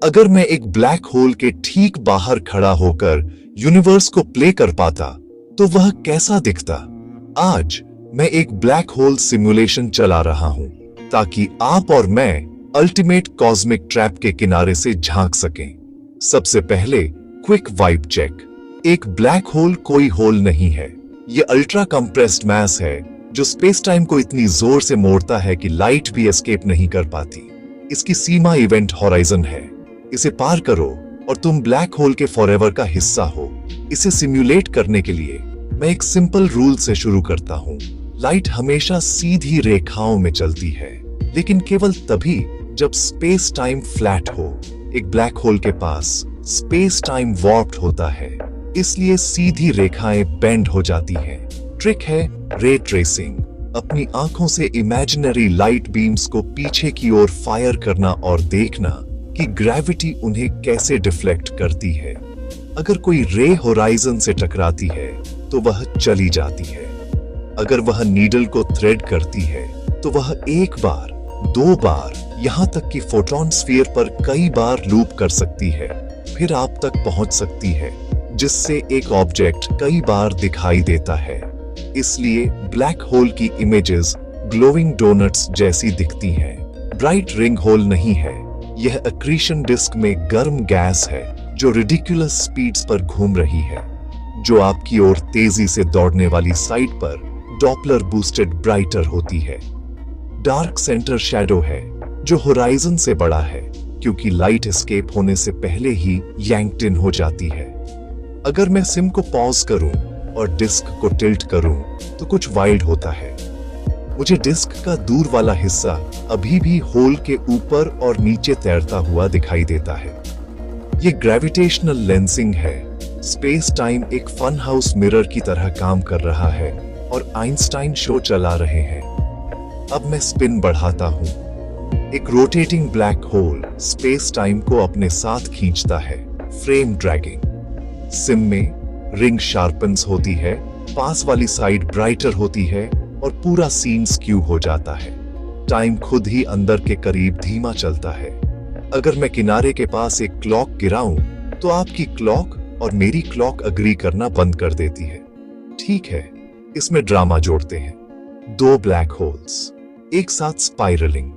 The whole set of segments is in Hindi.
अगर मैं एक ब्लैक होल के ठीक बाहर खड़ा होकर यूनिवर्स को प्ले कर पाता तो वह कैसा दिखता? आज मैं एक ब्लैक होल सिमुलेशन चला रहा हूं ताकि आप और मैं अल्टीमेट कॉस्मिक ट्रैप के किनारे से झांक सकें। सबसे पहले क्विक वाइब चेक। एक ब्लैक होल कोई होल नहीं है, यह अल्ट्रा कंप्रेस्ड मैस है जो स्पेस टाइम को इतनी जोर से मोड़ता है कि लाइट भी एस्केप नहीं कर पाती। इसकी सीमा इवेंट हॉराइजन है। इसे पार करो और तुम ब्लैक होल के फॉरएवर का हिस्सा हो। इसे सिम्युलेट करने के लिए मैं एक सिंपल रूल से शुरू करता हूं। लाइट हमेशा सीधी रेखाओं में चलती है, लेकिन केवल तभी जब स्पेस टाइम फ्लैट हो। एक ब्लैक होल के पास स्पेस टाइम वॉर्प्ड होता है, इसलिए सीधी रेखाएं बेंड हो जाती हैं। ट्रिक है रे ट्रेसिंग। अपनी आंखों से इमेजिनरी लाइट बीम्स को पीछे की ओर फायर करना और देखना कि ग्रेविटी उन्हें कैसे डिफ्लेक्ट करती है। अगर कोई रे होराइजन से टकराती है तो वह चली जाती है। अगर वह नीडल को थ्रेड करती है तो वह एक बार, दो बार, यहां तक कि फोटोन स्फीयर पर कई बार लूप कर सकती है, फिर आप तक पहुंच सकती है, जिससे एक ऑब्जेक्ट कई बार दिखाई देता है। इसलिए ब्लैक होल की इमेजेस ग्लोइंग डोनट्स जैसी दिखती हैं। ब्राइट रिंग होल नहीं है, यह अक्रीशन डिस्क में गर्म गैस है जो रिडिकुलस स्पीड्स पर घूम रही है, जो आपकी ओर तेजी से दौड़ने वाली साइड पर डॉपलर बूस्टेड ब्राइटर होती है। डार्क सेंटर शैडो है जो होराइजन से बड़ा है, क्योंकि लाइट एस्केप होने से पहले ही यैंक्ड इन हो जाती है। अगर मैं सिम को पॉज करूं और डिस्क को टिल्ट करूं तो कुछ वाइल्ड होता है। मुझे डिस्क का दूर वाला हिस्सा अभी भी होल के ऊपर और नीचे तैरता हुआ दिखाई देता है। यह ग्रेविटेशनल लेंसिंग है। स्पेस टाइम एक फन हाउस मिरर की तरह काम कर रहा है और आइंस्टाइन शो चला रहे हैं। अब मैं स्पिन बढ़ाता हूं। एक rotating black hole space time को अपने साथ खींचता है, फ्रेम ड्रैगिंग। सिम में रिंग शार्पन्स होती है, पास वाली साइड ब्राइटर होती है और पूरा सीन स्क्यू हो जाता है। टाइम खुद ही अंदर के करीब धीमा चलता है। अगर मैं किनारे के पास एक क्लॉक गिराऊं तो आपकी क्लॉक और मेरी क्लॉक अग्री करना बंद कर देती है। ठीक है, इसमें ड्रामा जोड़ते हैं। दो ब्लैक होल्स एक साथ स्पाइरलिंग।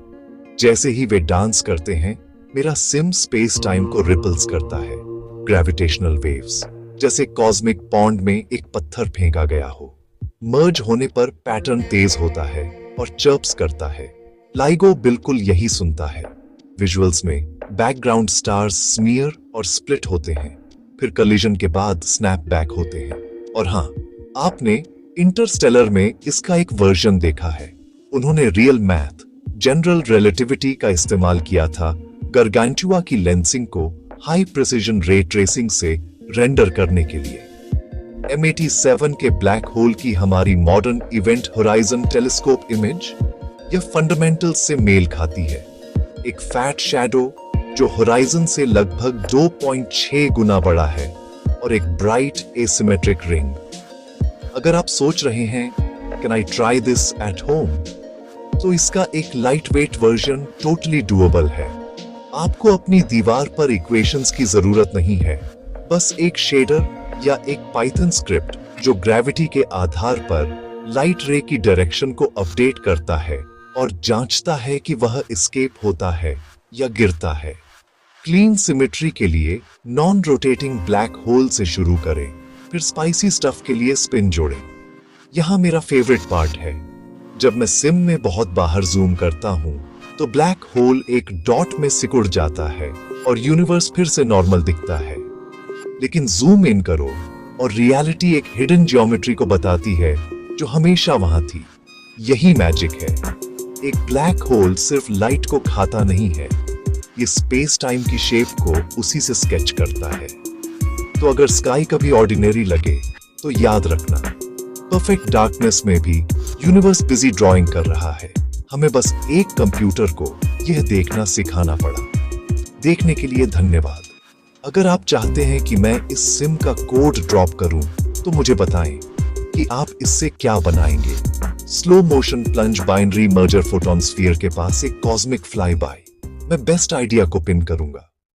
जैसे ही वे डांस करते हैं, मेरा सिम स्पेस टाइम को रिपल्स करता है। ग्रेविटेशनल वेव्स, जैसे कॉस्मिक पॉन्ड में एक पत्थर फेंका गया हो। मर्ज होने पर पैटर्न तेज होता है और चर्प्स करता है। लाइगो बिल्कुल यही सुनता है। विजुअल्स में बैकग्राउंड स्टार्स स्मीयर और स्प्लिट होते हैं, फिर कलिजन के बाद स्नैप बैक होते हैं। और हाँ, आपने इंटरस्टेलर में इसका एक वर्जन देखा है। उन्होंने रियल मैथ, जनरल रिलेटिविटी का इस्तेमाल किया था गारगेंटुआ की लेंसिंग को हाई प्रिसिजन रे ट्रेसिंग से रेंडर करने के लिए। M87 के ब्लैक होल की हमारी modern event horizon telescope image यह फंडामेंटल से मेल खाती है। एक फैट शैडो जो होराइजन से लगभग 2.6 गुना बड़ा है और एक ब्राइट एसिमेट्रिक रिंग। अगर आप सोच रहे हैं can I try this at home, तो इसका एक light weight version totally doable है। आपको अपनी दीवार पर इक्वेशंस की जरूरत नहीं है, बस एक शेडर या एक पाइथन स्क्रिप्ट जो ग्रेविटी के आधार पर लाइट रे की डायरेक्शन को अपडेट करता है और जांचता है कि वह एस्केप होता है या गिरता है। क्लीन सिमेट्री के लिए नॉन रोटेटिंग ब्लैक होल से शुरू करें, फिर स्पाइसी स्टफ के लिए स्पिन जोड़ें। यहां मेरा फेवरेट पार्ट है। जब मैं सिम में बहुत बाहर जूम करता हूं तो ब्लैक होल एक डॉट में सिकुड़ जाता है और यूनिवर्स फिर से नॉर्मल दिखता है। लेकिन जूम इन करो और रियलिटी एक हिडन ज्योमेट्री को बताती है जो हमेशा वहां थी। यही मैजिक है। एक ब्लैक होल सिर्फ लाइट को खाता नहीं है, ये स्पेस टाइम की शेप को उसी से स्केच करता है। तो अगर स्काई कभी ऑर्डिनरी लगे तो याद रखना, परफेक्ट डार्कनेस में भी यूनिवर्स बिजी ड्राइंग कर रहा है। हमें बस एक कंप्यूटर को यह देखना सिखाना पड़ा। देखने के लिए धन्यवाद। अगर आप चाहते हैं कि मैं इस सिम का कोड ड्रॉप करूं, तो मुझे बताएं कि आप इससे क्या बनाएंगे। Slow motion plunge binary merger photon sphere के पास एक कॉस्मिक फ्लाई बाय। मैं बेस्ट आइडिया को पिन करूंगा।